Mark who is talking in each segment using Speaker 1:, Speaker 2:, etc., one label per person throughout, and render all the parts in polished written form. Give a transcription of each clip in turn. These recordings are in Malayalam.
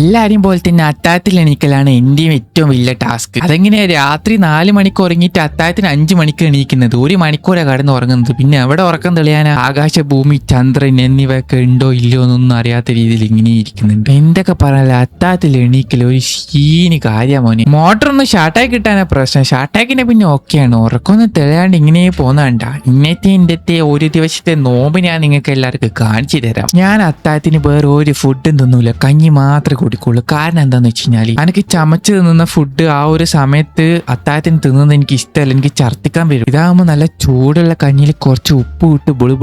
Speaker 1: എല്ലാരും പോലെ തന്നെ അത്താഴത്തിൽ എണീക്കലാണ് എന്റെയും ഏറ്റവും വലിയ ടാസ്ക്. അതെങ്ങനെയാ രാത്രി 4 മണിക്ക് ഉറങ്ങിയിട്ട് അത്താഴത്തിന് 5 മണിക്ക് എണീക്കുന്നത്? 1 മണിക്കൂറാണ് കടന്ന് ഉറങ്ങുന്നത്. പിന്നെ എവിടെ ഉറക്കം തെളിയാനാ? ആകാശ, ഭൂമി, ചന്ദ്രൻ എന്നിവയൊക്കെ ഉണ്ടോ ഇല്ലയോ എന്നൊന്നും അറിയാത്ത രീതിയിൽ ഇങ്ങനെ ഇരിക്കുന്നുണ്ട്. എന്തൊക്കെ പറഞ്ഞാൽ അത്താഴത്തിൽ എണീക്കൽ ഒരു ഷീന് കാര്യമോനെ. മോട്ടറൊന്ന് ഷാർട്ടായി കിട്ടാനാ പ്രശ്നം. ഷാർട്ടാക്കിനെ പിന്നെ ഓക്കെയാണ്. ഉറക്കമൊന്നും തെളിയാണ്ട് ഇങ്ങനെ പോന്നാണ്ട. ഇന്നത്തെ ഒരു ദിവസത്തെ നോമ്പ് ഞാൻ നിങ്ങൾക്ക് എല്ലാവർക്കും കാണിച്ചു തരാം. ഞാൻ അത്താഴത്തിന് വേറെ ഒരു ഫുഡും തിന്നൂല, കഞ്ഞി മാത്രമേ കുടിക്കുള്ളൂ. കാരണം എന്താന്ന് വെച്ച് കഴിഞ്ഞാൽ എനിക്ക് ചമച്ച് തിന്നുന്ന ഫുഡ് ആ ഒരു സമയത്ത് അത്താഴത്തിന് തിന്നുന്നത് എനിക്ക് ഇഷ്ടമല്ല, എനിക്ക് ഛർദ്ദിക്കാൻ വരും. ഇതാകുമ്പോൾ നല്ല ചൂടുള്ള കഞ്ഞിയിൽ കുറച്ച് ഉപ്പ് ഇട്ട് ബിളു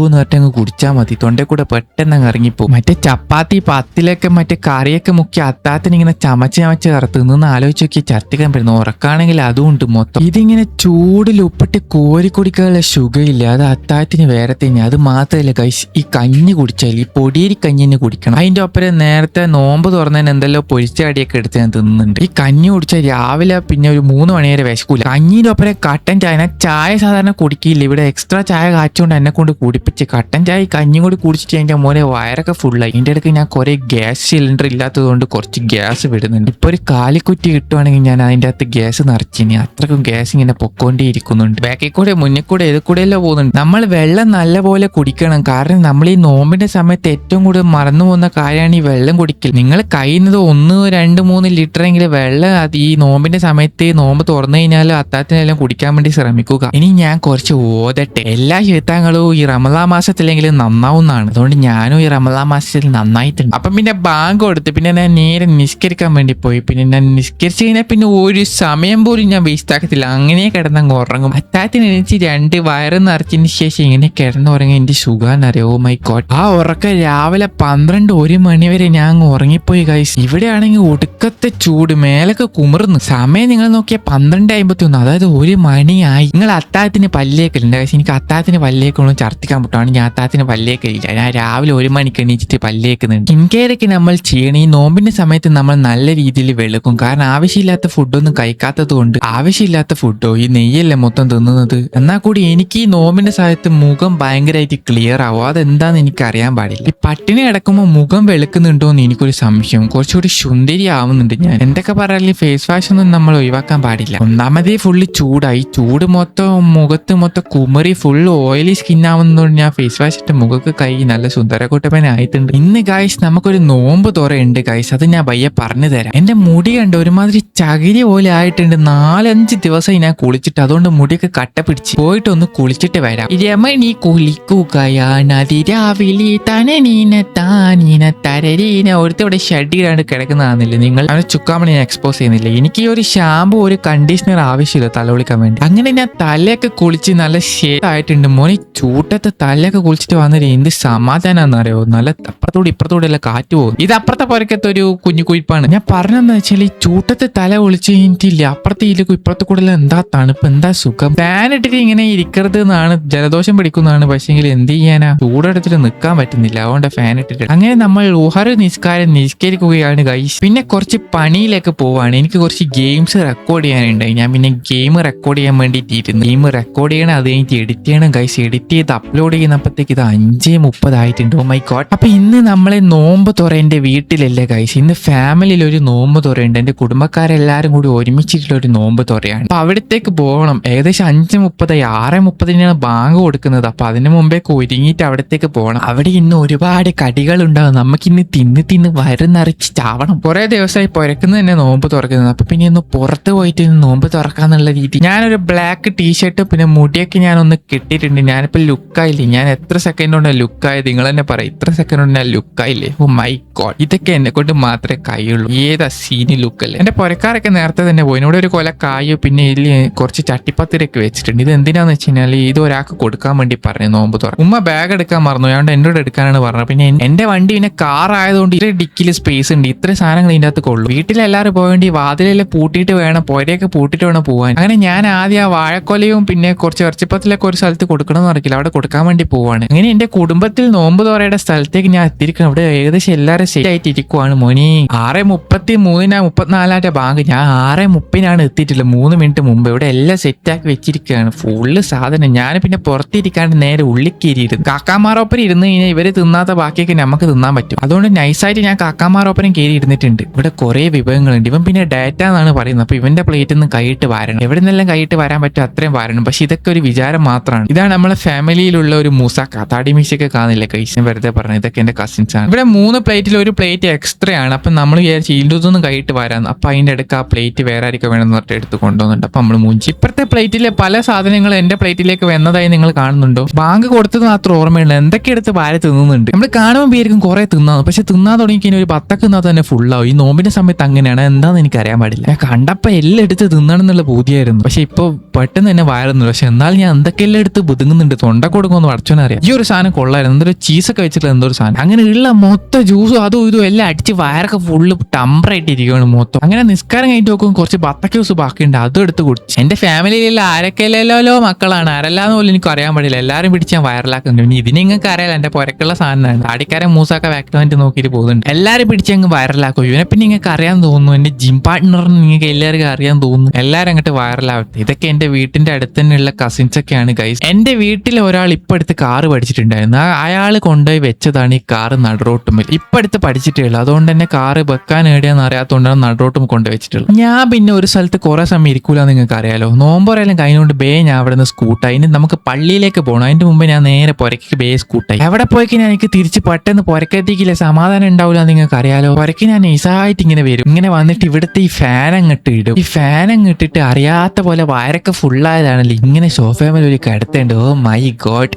Speaker 1: എന്ന് പറഞ്ഞങ്ങ് കുടിച്ചാൽ മതി. തൊണ്ടയിൽ കൂടെ പെട്ടെന്ന് അങ്ങ് ഇറങ്ങിപ്പോകും. മറ്റേ ചപ്പാത്തി പത്തിലൊക്കെ മറ്റേ കറിയൊക്കെ മുക്കി അത്താഴത്തിന് ഇങ്ങനെ ചമച്ച് തിന്നുന്ന ആലോചിച്ച് നോക്കി ഛർദ്ദിക്കാൻ പറ്റുന്നു. ഉറക്കാണെങ്കിൽ അതുകൊണ്ട് മൊത്തം ഇതിങ്ങനെ ചൂടിൽ ഉപ്പിട്ട് കോരി കുടിക്കാനുള്ള സുഖമില്ല. അത് അത്താഴത്തിന് വേറെ തന്നെ. അത് മാത്രമല്ല ഗൈസ്, ഈ കഞ്ഞി കുടിച്ചാൽ ഈ പൊടിയേരി കഞ്ഞി തന്നെ കുടിക്കണം. അതിന്റെ ഒപ്പം നേരത്തെ നോമ്പ് തുറന്നതിന് എന്തെല്ലോ പൊരിച്ച കടിയൊക്കെ എടുത്ത് ഞാൻ തിന്നുന്നുണ്ട്. ഈ കഞ്ഞി കുടിച്ചാൽ രാവിലെ പിന്നെ ഒരു 3 മണി വരെ വിശക്കൂല. കഞ്ഞിന്റെ ഒപ്പം കട്ടൻ ചായ. ചായ സാധാരണ കുടിക്കില്ല, ഇവിടെ എക്സ്ട്രാ ചായ കാച്ചുകൊണ്ട് എന്നെ കൊണ്ട് കുടിപ്പിച്ച് കട്ടൻ ചായ കഞ്ഞി കൂടി കുടിച്ചിട്ട് അതിന്റെ മോനെ വയറൊക്കെ ഫുള്ളായി. ഇതിന്റെ ഇടയ്ക്ക് ഞാൻ കുറെ ഗ്യാസ് സിലിണ്ടർ ഇല്ലാത്തത് കൊണ്ട് കുറച്ച് ഗ്യാസ് വിടുന്നുണ്ട്. ഇപ്പൊ ഒരു കാലിക്കുറ്റി കിട്ടുവാണെങ്കിൽ ഞാൻ അതിന്റെ അകത്ത് ഗ്യാസ് നിറച്ചിനി. അത്രക്കും ഗ്യാസ് ഇങ്ങനെ പൊക്കോണ്ടേ ഇരിക്കുന്നുണ്ട്. ബാക്കിൽ കൂടെ മുന്നിൽ കൂടെ ഏത് കൂടെയല്ലോ പോകുന്നുണ്ട്. നമ്മൾ വെള്ളം നല്ലപോലെ കുടിക്കണം. കാരണം നമ്മൾ ഈ നോമ്പിന്റെ സമയത്ത് ഏറ്റവും കൂടുതൽ മറന്നു പോകുന്ന കാര്യമാണ് ഈ വെള്ളം കുടിക്കൽ. നിങ്ങൾ കഴിയുന്നത് 1, 2, 3 ലിറ്ററെങ്കിലും വെള്ളം ഈ നോമ്പിന്റെ സമയത്ത് നോമ്പ് തുറന്നു കഴിഞ്ഞാൽ അത്താഴത്തിനെല്ലാം കുടിക്കാൻ വേണ്ടി ശ്രമിക്കുക. ഇനി ഞാൻ കുറച്ച് ഓതട്ടെ. എല്ലാ ശൈത്താങ്ങളും ഈ റമദാൻ മാസത്തിലെങ്കിലും നന്നാവുന്നതാണ്. അതുകൊണ്ട് ഞാനും ഈ റമദാൻ മാസത്തിൽ നന്നായിട്ടുണ്ട്. അപ്പം പിന്നെ ബാങ്ക് കൊടുത്ത് പിന്നെ ഞാൻ നേരെ നിസ്കരിക്കാൻ വേണ്ടി പോയി. പിന്നെ ഞാൻ നിസ്കരിച്ചു കഴിഞ്ഞാൽ പിന്നെ ഒരു സമയം പോലും ഞാൻ വേസ്റ്റ് ആക്കത്തില്ല. അങ്ങനെ കിടന്നങ്ങ് ഉറങ്ങും. അത്താഴത്തിന് എണീച്ച് 2 വയറ് നിറച്ചതിന് ശേഷം ഇങ്ങനെ കിടന്നുറങ്ങി എന്റെ സുഖാന്നറിയോ. ഓ മൈ ഗോഡ്. ആ ഉറക്കം രാവിലെ 12-1 മണി വരെ ഞാൻ അങ്ങ് ഉറങ്ങിപ്പോയി ഗൈസ്. ഇവിടെയാണെങ്കിൽ ഒടുക്കത്തെ ചൂട്, മേലൊക്കെ കുമിർന്ന്. സമയം നിങ്ങൾ നോക്കിയാൽ 12:51, അതായത് 1 മണിയായി. നിങ്ങൾ അത്താഴത്തിന് പല്ലേക്കലുണ്ട് ഗൈസ്. എനിക്ക് അത്താഴത്തിന് പല്ലേക്കൊന്നും ഛർദ്ദിക്കാൻ പറ്റുവാണ്. ഞാൻ അത്താഴത്തിന് പല്ലേക്കലില്ല. ഞാൻ രാവിലെ 1 മണിക്ക് എണീച്ചിട്ട് പല്ലേക്കുന്നുണ്ട്. ഇൻകേതൊക്കെ നമ്മൾ ചെയ്യണം. ഈ നോമ്പിന്റെ സമയത്ത് നമ്മൾ നല്ല രീതിയിൽ വെളുക്കും. കാരണം ആവശ്യമില്ലാത്ത ഫുഡൊന്നും കഴിക്കാത്തത് കൊണ്ട്. ആവശ്യമില്ലാത്ത ഫുഡോ ഈ നെയ്യല്ലേ മൊത്തം തിന്നുന്നത്. എന്നാൽ കൂടി എനിക്ക് ഈ നോമ്പിന്റെ സമയത്ത് മുഖം ഭയങ്കരമായിട്ട് ക്ലിയർ ആവും. അതെന്താന്ന് എനിക്ക് അറിയാൻ പാടില്ല. ഈ പട്ടിണി കിടക്കുമ്പോൾ മുഖം വെളുക്കുന്നുണ്ടോ എന്ന് എനിക്കൊരു സംശയം. കുറച്ചുകൂടി സുന്ദരി ആവുന്നുണ്ട് ഞാൻ. എന്തൊക്കെ പറയാൻ ഫേസ് വാഷ് ഒന്നും നമ്മൾ ഒഴിവാക്കാൻ പാടില്ല. ഒന്നാമതേ ഫുള്ള് ചൂടായി. ചൂട് മൊത്തം മുഖത്ത് മൊത്തം കുമറി ഫുൾ ഓയിലി സ്കിൻ ആവുന്നതുകൊണ്ട് ഞാൻ ഫേസ് വാഷ് ഇട്ട് മുഖക്ക് കൈ നല്ല സുന്ദരക്കുട്ടപ്പനായിട്ടുണ്ട്. ഇന്ന് ഗൈസ് നമുക്കൊരു നോമ്പ് തുറയുണ്ട് ഗൈസ്. അത് ഞാൻ പയ്യെ പറഞ്ഞു തരാം. എന്റെ മുടി കണ്ട് ഒരുമാതിരി ചകിരി പോലെ ആയിട്ടുണ്ട്. 4-5 ദിവസം ഞാൻ കുളിച്ചിട്ട്. അതുകൊണ്ട് മുടിയൊക്കെ കട്ട പിടിച്ച്. പോയിട്ട് ഒന്ന് കുളിച്ചിട്ട് വരാം. രമണി കുളിക്കുകയാണ് അതിരാവിലെ തനനീന താനീന തരരീന. ഒരുത്തവിടെ ഷഡിയിലാണ് കിടക്കുന്നതാണെന്നില്ല നിങ്ങൾ. അവനെ ചുക്കാമണി ഞാൻ എക്സ്പോസ് ചെയ്യുന്നില്ല. എനിക്ക് ഈ ഒരു ഷാമ്പു ഒരു കണ്ടീഷണർ ആവശ്യമില്ല തല കുളിക്കാൻ വേണ്ടി. അങ്ങനെ ഞാൻ തലയൊക്കെ കുളിച്ച് നല്ല ഷേപ്പ് ആയിട്ടുണ്ട്. മോനെ ചൂട്ടത്തെ തലയൊക്കെ കുളിച്ചിട്ട് വന്നിട്ട് എന്ത് സമാധാനാന്നറിയോ. നല്ല അപ്പുറത്തോടെ ഇപ്പുറത്തോടെ എല്ലാം കാറ്റ് പോകും. ഇത് അപ്പുറത്തെ പുരക്കത്തെ ഒരു കുഞ്ഞു കുയിപ്പാണ്. ഞാൻ പറഞ്ഞെന്ന് വെച്ചാൽ ഈ ചൂട്ടത്തെ തല കുളിച്ച് കഴിഞ്ഞിട്ടില്ല അപ്പുറത്തെ ഇല്ല ഇപ്പുറത്തെ കൂടെ എന്താ തണുപ്പ്, എന്താ സുഖം. ഫാൻ ഇട്ടിട്ട് ഇങ്ങനെ ഇരിക്കരുത് എന്നാണ്, ജലദോഷം പിടിക്കുന്നതാണ്. പക്ഷെങ്കിൽ എന്ത് ചെയ്യാനാ, ചൂടെടുത്തിട്ട് നിൽക്കാൻ പറ്റുന്നില്ല. അതുകൊണ്ട് ഫാൻ ഇട്ടിട്ട് അങ്ങനെ നമ്മൾ ഒരു നിസ്കാരം നിസ്കരിക്കുകയാണ് ഗൈസ്. പിന്നെ കുറച്ച് പണിയിലേക്ക് പോവാണ്. എനിക്ക് കുറച്ച് ഗെയിംസ് റെക്കോർഡ് ചെയ്യാനുണ്ടായി. ഞാൻ പിന്നെ ഗെയിം റെക്കോർഡ് ചെയ്യാൻ വേണ്ടിയിട്ടിരുന്നു. ഗെയിം റെക്കോർഡ് ചെയ്യണം, അത് കഴിഞ്ഞിട്ട് എഡിറ്റ് ചെയ്യണം ഗൈസ്. എഡിറ്റ് ചെയ്ത് അപ്ലോഡ് ചെയ്യുന്നപ്പോഴത്തേക്ക് ഇത് 5:30 ആയിട്ടുണ്ട്. Oh my god. അപ്പൊ ഇന്ന് നമ്മളെ നോമ്പ് തുറ എന്റെ വീട്ടിലല്ലേ ഗൈസ്. ഇന്ന് ഫാമിലിയിൽ ഒരു നോമ്പ് തുറയുണ്ട്. എന്റെ കുടുംബക്കാരെല്ലാരും കൂടി ഒരുമിച്ചിട്ടുള്ള ഒരു നോമ്പ് തുറയാണ്. അപ്പൊ അവിടത്തേക്ക് പോകണം. ഏകദേശം 5:30 6:30 ബാങ്ക് കൊടുക്കുന്നത്. അപ്പൊ അതിന് മുമ്പേ ഒരുങ്ങിയിട്ട് അവിടത്തേക്ക് പോകണം. അവിടെ ഇന്ന് ഒരുപാട് കടികൾ ഉണ്ടാവും. നമുക്കിന്ന് തിന്ന് വയറുന്നറിച്ച് ചാവണം. കുറെ ദിവസമായി പുരക്കുന്നത് തന്നെ നോമ്പ് തുറക്കുന്നത്. അപ്പൊ പിന്നെ ഒന്ന് പുറത്ത് പോയിട്ട് നോമ്പ് തുറക്കാന്നുള്ള രീതി. ഞാനൊരു ബ്ലാക്ക് ടീഷർട്ട് പിന്നെ മുടിയൊക്കെ ഞാനൊന്ന് കെട്ടിയിട്ടുണ്ട്. ഞാനിപ്പോ ലുക്കായില്ലേ. ഞാൻ എത്ര സെക്കൻഡ് കൊണ്ട് ലുക്കായത് നിങ്ങൾ തന്നെ പറയും. ഇത്ര സെക്കൻഡ് കൊണ്ട് ഞാൻ ലുക്കായില്ലേ. ഓ മൈ ഗോഡ്. ഇതൊക്കെ എന്നെ കൊണ്ട് മാത്രമേ കഴിയുള്ളൂ. ഏതാ സീനി ലുക്കല്ലേ. എന്റെ പുരക്കാരൊക്കെ നേരത്തെ തന്നെ പോയി. ഇവിടെ ഒരു കൊല കായോ പിന്നെ ഇതിൽ കുറച്ച് ചട്ടിപ്പത്തിരൊക്കെ വെച്ചിട്ടുണ്ട്. ഇത് എന്തിനാന്ന് വെച്ച് കഴിഞ്ഞാൽ ഇത് ഒരാൾക്ക് കൊടുക്കാൻ വേണ്ടി പറഞ്ഞു നോമ്പ് തുറ. ഉമ്മ ബാഗ് എടുക്കാൻ മറന്നു. അതുകൊണ്ട് എന്നോട് എടുക്കാനാണ് പറഞ്ഞത്. പിന്നെ എന്റെ വണ്ടി പിന്നെ കാർ ആയതുകൊണ്ട് ഇത്ര ഡിക്കിൽ സ്പേസ് ഉണ്ട്. ഇത്ര സാധനങ്ങൾ ഇതിന്റെ അകത്ത് കൊള്ളു. വീട്ടിലെല്ലാവരും പോകേണ്ടി വാതിലെല്ലാം പൂട്ടിയിട്ട് വേണം, പുരയൊക്കെ പൂട്ടിയിട്ട് വേണം പോകാൻ. അങ്ങനെ ഞാൻ ആദ്യം ആ വാഴക്കൊലയും പിന്നെ കുറച്ച് ഇറച്ചിപ്പത്തിലൊക്കെ ഒരു സ്ഥലത്ത് കൊടുക്കണമെന്ന് പറഞ്ഞില്ല, അവിടെ കൊടുക്കാൻ വേണ്ടി പോവാണ്. അങ്ങനെ എന്റെ കുടുംബത്തിൽ നോമ്പ് തുറയുടെ സ്ഥലത്തേക്ക് ഞാൻ എത്തിയിരിക്കണം. ഇവിടെ ഏകദേശം എല്ലാവരും സെറ്റ് ആയിട്ട് ഇരിക്കുവാണ്. മോനി 6:33 34 ബാങ്ക്. ഞാൻ 6:30 എത്തിയിട്ടില്ല, 3 മിനിറ്റ് മുമ്പ്. ഇവിടെ എല്ലാം സെറ്റാക്കി വെച്ചിരിക്കുകയാണ് ഫുള്ള് സാധനം. ഞാൻ പിന്നെ പുറത്തിരിക്കാണ്ട് നേരെ ഉള്ളിക്കേരിയിരുന്നു. കാക്കാമാരൊപ്പം ഇരുന്ന് കഴിഞ്ഞാൽ ഇവര് തിന്നാത്ത ബാക്കിയൊക്കെ നമുക്ക് തിന്നാൻ പറ്റും. അതുകൊണ്ട് നൈസായിട്ട് ഞാൻ കാക്കാമാർ കാക്കമാരൊപ്പരം കയറി ഇരുന്നിട്ടുണ്ട്. ഇവിടെ കുറെ വിഭവങ്ങളുണ്ട്. ഇവൻ പിന്നെ ഡാറ്റ എന്നാണ് പറയുന്നത്. അപ്പൊ ഇവന്റെ പ്ലേറ്റിൽ നിന്ന് കൈയിട്ട് വരണം. എവിടെ നിന്നെല്ലാം കൈയിട്ട് വരാൻ പറ്റും അത്രയും വരണം. പക്ഷെ ഇതൊക്കെ ഒരു വിചാരം മാത്രമാണ്. ഇതാണ് നമ്മളെ ഫാമിലിയിലുള്ള ഒരു മൂസാക്ക. താടി മീശയൊക്കെ കാണില്ല കൈസ്, വെറുതെ പറഞ്ഞു. ഇതൊക്കെ എന്റെ കസിൻസ് ആണ്. ഇവിടെ 3 പ്ലേറ്റിൽ ഒരു പ്ലേറ്റ് എക്സ്ട്രാ ആണ്. അപ്പൊ നമ്മൾ വിചാരിച്ചു ഇല്ലൊന്നും കൈയിട്ട് വരാന്ന്. അപ്പൊ അതിന്റെ അടുക്ക് ആ പ്ലേറ്റ് വേറെ ആയിരിക്കും വേണമെന്ന് പറഞ്ഞിട്ട് എടുത്ത് കൊണ്ടുവന്നുണ്ട്. അപ്പൊ നമ്മൾ മൂഞ്ചി. ഇപ്പഴത്തെ പ്ലേറ്റിലെ പല സാധനങ്ങൾ എന്റെ പ്ലേറ്റിലേക്ക് വന്നതായി നിങ്ങൾ കാണുന്നുണ്ടോ? ബാങ്ക് കൊടുത്തത് മാത്രം ഓർമ്മയുണ്ട്. എന്തൊക്കെ എടുത്ത് ഭാര്യ തിന്നുന്നുണ്ട്. നമ്മൾ കാണുമ്പോൾ പേർക്കും കുറെ തിന്നാന്ന്. പക്ഷെ തിന്നാൻ തുടങ്ങി ഒരു 10 തിന്നാ തന്നെ ഫുള്ളാവും. ഈ നോമ്പിന്റെ സമയത്ത് അങ്ങനെയാണ്. എന്താന്ന് എനിക്ക് അറിയാൻ പാടില്ല. ഞാൻ കണ്ടപ്പോ എല്ലാം എടുത്ത് തിന്നണം എന്നുള്ള ബോധ്യമായിരുന്നു. പക്ഷെ ഇപ്പൊ പെട്ടെന്ന് തന്നെ വയറുന്നു. പക്ഷെ എന്നാൽ ഞാൻ എന്തൊക്കെയെല്ലാം എടുത്ത് ബുദ്ധിമുന്നുണ്ട്. തൊണ്ട കൊടുക്കുമെന്ന് അടച്ചോനറിയാം. ഈ ഒരു സാധനം കൊള്ളായിരുന്നു. എന്തൊരു ചീസൊക്കെ വെച്ചിട്ടുള്ള എന്തോ ഒരു സാധനം. അങ്ങനെ ഉള്ള മൊത്തം ജ്യൂസും അതും ഇതും എല്ലാം അടിച്ച് വയറൊക്കെ ഫുള്ള് ടംബറായിട്ട് ഇരിക്കുകയാണ് മൊത്തം. അങ്ങനെ നിസ്കാരം കഴിഞ്ഞിട്ട് നോക്കും കുറച്ച് ബത്തക്ക ജ്യൂസ് ബാക്കിയുണ്ട്. അതും എടുത്ത് കുടിച്ചു. എന്റെ ഫാമിലിയിലുള്ള ആരൊക്കെയല്ലോ മക്കളാണ്. ആരെല്ലാന്ന് പോലും എനിക്ക് അറിയാൻ പാടില്ല. എല്ലാവരും പിടിച്ച് ഞാൻ വയറിലാക്കുന്നുണ്ട്. ഇനി ഇതിന് നിങ്ങൾക്ക് അറിയാലോ എന്റെ പുരക്കുള്ള സാധനമാണ്. താടിക്കാരൻ മൂസാക്ക വാക്ടോമെന്റ് നോക്കിയിട്ട് പോകുന്നുണ്ട്. എല്ലാവരും പിടിച്ച് അങ്ങ് വയറിലാക്കും. ഇവനെ പിന്നെ നിങ്ങൾക്ക് അറിയാൻ തോന്നുന്നു. എന്റെ ജിം പാർട്ട്ണറിന് നിങ്ങൾക്ക് എല്ലാവർക്കും അറിയാൻ തോന്നുന്നു. എല്ലാവരും അങ്ങോട്ട് വയറിലാവട്ടെ. ഇതൊക്കെ എന്റെ വീട്ടിന്റെ അടുത്ത് തന്നെയുള്ള കസിൻസ് ഒക്കെയാണ് ഗൈസ്. എന്റെ വീട്ടിൽ ഒരാൾ ഇപ്പൊ അടുത്ത് കാറ് പഠിച്ചിട്ടുണ്ടായിരുന്നു. അയാൾ കൊണ്ടുപോയി വെച്ചതാണ് ഈ കാറ് നടുറോട്ടുമിൽ. ഇപ്പൊ അടുത്ത് പഠിച്ചിട്ടേ ഉള്ളൂ. അതുകൊണ്ട് തന്നെ കാറ് വെക്കാൻ എവിടെയാന്ന് അറിയാത്തതുകൊണ്ടാണ് നടുറോട്ടും കൊണ്ടുവച്ചിട്ടുള്ളത്. ഞാൻ പിന്നെ ഒരു സ്ഥലത്ത് കുറെ സമയം ഇരിക്കൂല നിങ്ങൾക്ക് അറിയാലോ. നോമ്പോരെല്ലാം കഴിഞ്ഞുകൊണ്ട് ഞാൻ അവിടെ നിന്ന് സ്കൂട്ടായി. ഇനി നമുക്ക് പള്ളിയിലേക്ക് പോകണം. അതിന്റെ മുമ്പ് ഞാൻ നേരെ പുരയ്ക്ക് സ്കൂട്ടായി. എവിടെ പോയിക്ക് ഞാൻ എനിക്ക് തിരിച്ച് പെട്ടെന്ന് പുരക്കെത്തിക്കില്ല. സമാധാനം ഉണ്ടാവില്ല നിങ്ങൾക്ക് അറിയാലോ. പുരയ്ക്ക് ഞാൻ നൈസായിട്ട് ഇങ്ങനെ വരും. ഇങ്ങനെ വന്നിട്ട് ഇവിടുത്തെ ഈ ഫാൻ അങ്ങോട്ട് ഇടും. ഈ ഫാൻ അങ്ങിട്ടിട്ട് അറിയാത്ത പോലെ വയറൊക്കെ ഫുള്ളായതാണല്ലോ. ഇങ്ങനെ സോഫയമേൽ ഒരു കിടത്തേണ്ട. ഓ മൈ ഗോഡ്,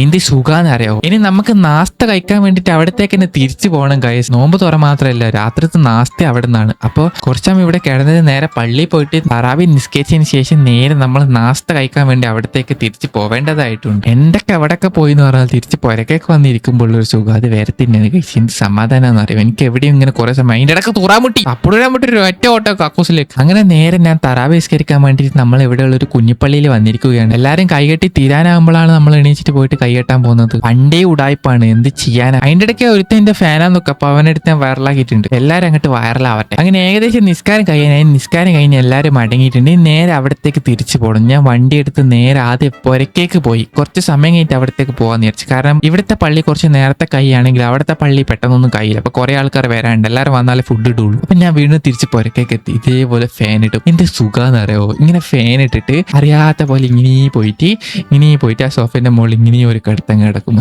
Speaker 1: എന്ത് സുഖാന്ന് അറിയാവോ. ഇനി നമുക്ക് നാസ്ത കഴിക്കാൻ വേണ്ടിട്ട് അവിടത്തേക്ക് തന്നെ തിരിച്ചു പോകണം ഗൈസ്. നോമ്പ് തുറ മാത്രമല്ല, രാത്രിത്തെ നാസ്ത അവിടെ നിന്നാണ്. അപ്പോൾ കുറച്ചാൽ ഇവിടെ കിടന്നത് നേരെ പള്ളിയിൽ പോയിട്ട് തറാവി നിസ്കരിച്ചതിന് ശേഷം നേരെ നമ്മൾ നാസ്ത കഴിക്കാൻ വേണ്ടി അവിടത്തേക്ക് തിരിച്ചു പോവേണ്ടതായിട്ടുണ്ട്. എന്തൊക്കെ എവിടെയൊക്കെ പോയി എന്ന് പറഞ്ഞാൽ തിരിച്ച് പുരക്കേക്ക് വന്നിരിക്കുമ്പോൾ ഒരു സുഖം അത് വേറെ തന്നെയാണ് ഗൈസ്. എന്ത് സമാധാനം അറിയാം. എനിക്ക് എവിടെയും ഇങ്ങനെ കുറെ സമയം അതിന്റെ ഇടയ്ക്ക് തുറാമുട്ടി അപ്പോഴാമുട്ടി ഒരു ഒറ്റ ഓട്ടോ കക്കൂസിലേക്ക്. അങ്ങനെ നേരെ ഞാൻ തറാവി നിസ്കരിക്കാൻ വേണ്ടി നമ്മൾ ഇവിടെയുള്ള ഒരു കുഞ്ഞിപ്പള്ളിയിൽ വന്നിരിക്കുകയാണ്. എല്ലാവരും കൈകെട്ടി തീരാനാകുമ്പോഴാണ് നമ്മൾ എണീച്ചിട്ട് പോയിട്ട് കൈകെട്ടാൻ പോകുന്നത്. പണ്ടേ ഉടായ്പാണ്, എന്ത് ചെയ്യാനാ. അതിന്റെ ഇടയ്ക്ക് ഒരുത്തന്റെ ഫാനാന്നൊക്കെ അപ്പൊ അവനെടുത്ത് ഞാൻ വൈറലാക്കിയിട്ടുണ്ട്. എല്ലാവരും അങ്ങോട്ട് വൈറലാവട്ടെ. അങ്ങനെ ഏകദേശം നിസ്കാരം കഴിഞ്ഞ് എല്ലാവരും മടങ്ങിയിട്ടുണ്ട്. നേരെ അവിടത്തേക്ക് തിരിച്ചു പോകണം. ഞാൻ വണ്ടി എടുത്ത് നേരെ ആദ്യം പുരക്കേക്ക് പോയി. കുറച്ച് സമയം കഴിഞ്ഞിട്ട് അവിടത്തേക്ക് പോകാന്ന് വിചാരിച്ചു. കാരണം ഇവിടുത്തെ പള്ളി കുറച്ച് നേരത്തെ കൈയാണെങ്കിൽ അവിടുത്തെ പള്ളി പെട്ടെന്നൊന്നും കയ്യില്ല. അപ്പൊ കുറെ ആൾക്കാർ വരാനുണ്ട്. എല്ലാവരും വന്നാലേ ഫുഡ് ഇടുള്ളൂ. അപ്പൊ ഞാൻ വീണ്ടും തിരിച്ച് പുരക്കേക്ക് എത്തി. ഇതേപോലെ ഫാൻ ഇടും. എന്ത് സുഖാന്ന് അറിയോ. ഇങ്ങനെ ഫാൻ ഇട്ടിട്ട് അറിയാത്ത പോലെ ഇങ്ങനെ പോയിട്ട് ആ സോഫന്റെ മുകളിൽ ഇങ്ങനെ ഒരു കിടത്തം കിടക്കും.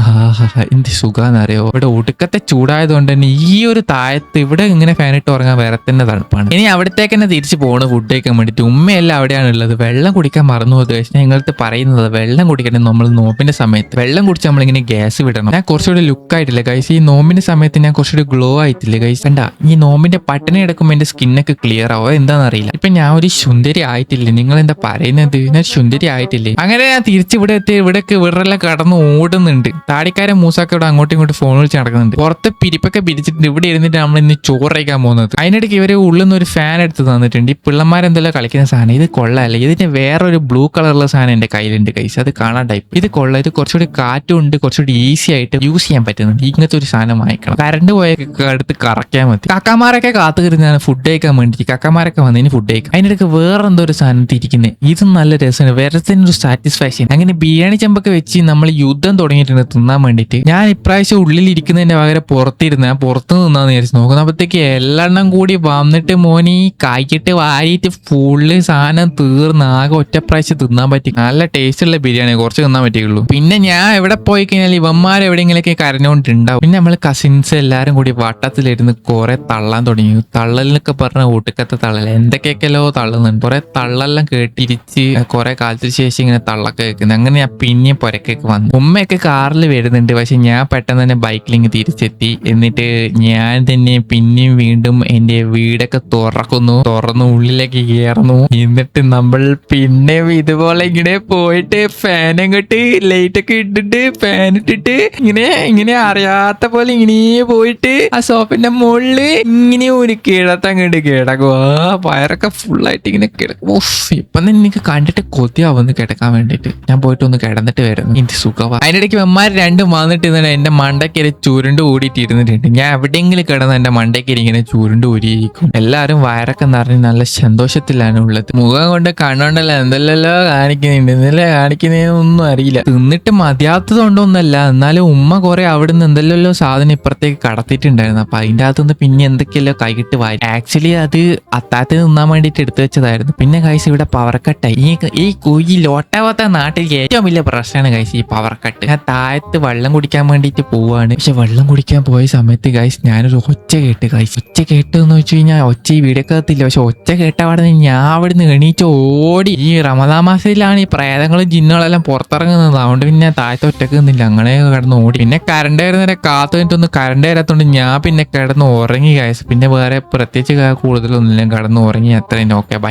Speaker 1: എന്ത് സുഖാന്ന് അറിയോ. ഇവിടെ ഒടുക്കത്തെ ചൂടായതുകൊണ്ട് തന്നെ ഈ ഒരു താഴത്ത് ഇവിടെ ഇങ്ങനെ ഫാൻ ഇട്ട് ഉറങ്ങാൻ വേറെ തന്നെ തണുപ്പാണ്. ഇനി അവിടത്തേക്ക് തന്നെ തിരിച്ച് പോകണം ഫുഡ് കഴിക്കാൻ വേണ്ടിയിട്ട്. ഉമ്മയെല്ലാം അവിടെയാണ് ഉള്ളത്. വെള്ളം കുടിക്കാൻ മറന്നു പോയത്. പക്ഷേ ഞങ്ങൾക്ക് പറയുന്നത് വെള്ളം കുടിക്കണം നമ്മൾ നോമ്പിന്റെ സമയത്ത്. വെള്ളം കുടിച്ച് നമ്മളിങ്ങനെ ഗ്യാസ് വിടണം. ഞാൻ കുറച്ചുകൂടി ലുക്ക് ആയിട്ടില്ല ഗൈസ്. ഈ നോമ്പിന്റെ സമയത്ത് ഞാൻ കുറച്ചുകൂടി ഗ്ലോ ആയിട്ടില്ല ഗൈസ്. കണ്ട ഈ നോമ്പിന്റെ പട്ടിണി എടുക്കുമ്പോൾ എന്റെ സ്കിന്നൊക്കെ ക്ലിയർ ആവോ എന്താണെന്ന് അറിയില്ല. ഇപ്പൊ ഞാൻ ഒരു സുന്ദരി ആയിട്ടില്ലേ. നിങ്ങൾ എന്താ പറയുന്നത്? ഞാൻ സുന്ദരി ആയിട്ടില്ലേ. അങ്ങനെ ഞാൻ തിരിച്ചിവിടെ എത്തി. ഇവിടേക്ക് ഇവരെല്ലാം കടന്ന് ഓടുന്നുണ്ട്. താടിക്കാരൻ മൂസാക്ക ഇവിടെ അങ്ങോട്ടും ഇങ്ങോട്ടും ഫോൺ വിളിച്ച് നടക്കുന്നുണ്ട്. പുറത്ത് പിരിപ്പൊക്കെ പിരിച്ചിട്ടുണ്ട്. ഇവിടെ ഇരുന്നിട്ട് നമ്മൾ ഇന്ന് ചോറ് കഴിക്കാൻ പോകുന്നത്. അതിനിടയ്ക്ക് ഇവര് ഉള്ളിൽ നിന്ന് ഒരു ഫാൻ എടുത്ത് തന്നിട്ടുണ്ട്. ഈ പിള്ളമാരെന്തെല്ലാം കളിക്കുന്ന സാധനം. ഇത് കൊള്ളാല്ലേ. ഇതിന്റെ വേറൊരു ബ്ലൂ കളറുള്ള സാധനം എന്റെ കയ്യിലുണ്ട് കൈസ്. അത് കാണാൻ ടൈപ്പ്. ഇത് കൊള്ളാം. ഇത് കുറച്ചുകൂടി കാറ്റും ഉണ്ട്. കുറച്ചുകൂടി ഈസി ആയിട്ട് യൂസ് ചെയ്യാൻ പറ്റുന്നുണ്ട്. ഇങ്ങനത്തെ ഒരു സാധനം വാങ്ങിക്കണം. കറണ്ട് പോയൊക്കെ അടുത്ത് കറക്കാൻ മതി. കക്കമാരൊക്കെ കാത്തുകരുന്നാണ് ഫുഡ് കഴിക്കാൻ വേണ്ടി. കക്കമാരൊക്കെ വന്നതിന് ഫുഡ് കഴിക്കാം. അതിനിടയ്ക്ക് വേറെ എന്തോ ഒരു സാധനം തിരിക്കുന്നത്. ഇതും നല്ല രസമാണ്. വേറെ തന്നെ ഒരു സാറ്റിസ്ഫാക്ഷൻ. അങ്ങനെ ബിരിയാണി ചെമ്പൊക്കെ വെച്ച് നമ്മൾ യുദ്ധം തുടങ്ങിയിട്ടുണ്ട് തിന്നാൻ വേണ്ടിയിട്ട്. ഞാൻ ഇപ്രാവശ്യം ഉള്ളിൽ ഇരിക്കുന്നതിന്റെ പകരം പുറത്തിരുന്ന് ഞാൻ പുറത്ത് നിന്നാന്ന് വിചാരിച്ചു. നോക്കുന്നപ്പോഴത്തേക്ക് എല്ലെണ്ണം കൂടി വന്നിട്ട് മോനി കായ്ക്കിട്ട് വാരിയിട്ട് ഫുള്ള് സാധനം തീർന്ന് ആകെ ഒറ്റ പ്രാവശ്യം തിന്നാൻ പറ്റി. നല്ല ടേസ്റ്റ് ഉള്ള ബിരിയാണി കുറച്ച് തിന്നാൻ പറ്റിയുള്ളൂ. പിന്നെ ഞാൻ എവിടെ പോയി കഴിഞ്ഞാൽ ഇവന്മാർ എവിടെയെങ്കിലൊക്കെ കരഞ്ഞുകൊണ്ടുണ്ടാവും. പിന്നെ നമ്മള് കസിൻസ് എല്ലാരും കൂടി വട്ടത്തിലിരുന്ന് കുറെ തള്ളാൻ തുടങ്ങി. തള്ളലിനൊക്കെ പറഞ്ഞ ഒട്ടുക്കത്തെ തള്ളൽ എന്തൊക്കെയൊക്കെയല്ലോ തള്ളുന്നുണ്ട്. കുറെ തള്ളെല്ലാം കേട്ടിരിച്ച് കുറെ കാലത്തിന് ശേഷം ഇങ്ങനെ തള്ളൊക്കെ കേൾക്കുന്നത്. അങ്ങനെ ഞാൻ പിന്നെയും പുരക്കൊക്കെ വന്നു. ഉമ്മയൊക്കെ കാറിൽ വരുന്നുണ്ട്. പക്ഷെ ഞാൻ പെട്ടെന്ന് തന്നെ ബൈക്കിലിങ്ങ് തിരിച്ചെത്തി. എന്നിട്ട് ഞാൻ തന്നെ പിന്നെയും വീണ്ടും എന്റെ വീടൊക്കെ തുറന്നു ഉള്ളിലേക്ക് കയറുന്നു. എന്നിട്ട് നമ്മൾ പിന്നെ ഇതുപോലെ ഇങ്ങനെ പോയിട്ട് ഫാനും കെട്ടി ലൈറ്റ് ഒക്കെ ഇട്ടിട്ട് ഫാൻ ഇട്ടിട്ട് ഇങ്ങനെ അറിയാത്ത പോലെ ഇങ്ങനെ പോയിട്ട് ആ സോഫിന്റെ മുകളില് ഇങ്ങനെ ഒരു കിടത്തങ്ങോട്ട് കിടക്കും. ആ വയറൊക്കെ ഫുള്ളായിട്ട് ഇങ്ങനെ കിടക്കും. ഇപ്പൊ തന്നെ എനിക്ക് കണ്ടിട്ട് കൊതിയാവുന്നു കിടക്കാൻ വേണ്ടിട്ട്. ഞാൻ പോയിട്ട് ഒന്ന് കിടന്നിട്ട് വരുന്നു. എനിക്ക് സുഖമാ. അതിനിടയ്ക്ക് അമ്മമാർ രണ്ടും വന്നിട്ട് എന്റെ മണ്ടയ്ക്ക് ചുരുണ്ട് കൂടിയിട്ട് ഇരുന്നിട്ടുണ്ട്. ഞാൻ എവിടെയെങ്കിലും കിടന്ന് എന്റെ മണ്ടയ്ക്ക് ഇങ്ങനെ ചുരുണ്ട് ഊരിയിരിക്കും. എല്ലാവരും വയറൊക്കെ നിറഞ്ഞ് നല്ല സന്തോഷത്തിലാണ് ഉള്ളത്. മുഖം കൊണ്ട് കണ്ണോണ്ടല്ല എന്തെല്ലോ കാണിക്കുന്നുണ്ട്. എന്തെല്ലാം കാണിക്കുന്നതൊന്നും അറിയില്ല. തിന്നിട്ട് മതിയാത്തത് കൊണ്ടൊന്നല്ല. എന്നാലും ഉമ്മ കുറെ അവിടുന്ന് എന്തെല്ലോ സാധനം ഇപ്പുറത്തേക്ക് കടത്തിയിട്ടുണ്ടായിരുന്നു. അപ്പൊ അതിന്റെ അകത്തുനിന്ന് പിന്നെ എന്തൊക്കെയല്ലോ കൈകിട്ട് വാരി. ആക്ച്വലി അത് അത്താഴത്തിന് നിന്നാൻ വേണ്ടിയിട്ട് എടുത്തു വെച്ചതായിരുന്നു. പിന്നെ കൈസ് ഇവിടെ പവർ കട്ടായി. ഈ ലോട്ടാവാത്ത നാട്ടിൽ ഏറ്റവും വലിയ പ്രശ്നമാണ് കൈസ് ഈ പവർ കട്ട്. ഞാൻ താഴത്ത് വെള്ളം കുടിക്കാൻ വേണ്ടിയിട്ട് പോവാണ്. പക്ഷെ വെള്ളം കുടിക്കാൻ പോയ സമയത്ത് ഗൈസ് ഞാനൊരു ഒച്ച കേട്ട് ഗൈസ്. ഒച്ച കേട്ടെന്ന് വെച്ച് കഴിഞ്ഞാൽ ഒച്ച ഈ വീടൊക്കത്തില്ല. പക്ഷെ ഒച്ച കേട്ടപാടെ ഞാൻ അവിടുന്ന് എണീറ്റ് ഓടി. ഈ റമദാൻ മാസത്തിലാണ് ഈ പ്രേതങ്ങളും ജിന്നുകളെല്ലാം പുറത്തിറങ്ങുന്നത്. അതുകൊണ്ട് പിന്നെ താഴത്തെ ഒറ്റക്ക് നിന്നില്ല, അങ്ങനെ കിടന്ന് ഓടി. പിന്നെ കറണ്ട് വരുന്നവരെ കാത്തു നിന്നിട്ടൊന്നും കറണ്ട് വരാത്തോണ്ട് ഞാൻ പിന്നെ കിടന്ന് ഉറങ്ങി ഗൈസ്. പിന്നെ വേറെ പ്രത്യേകിച്ച് കൂടുതലൊന്നുമില്ല, കിടന്ന് ഉറങ്ങി. അത്രയും ഓക്കെ.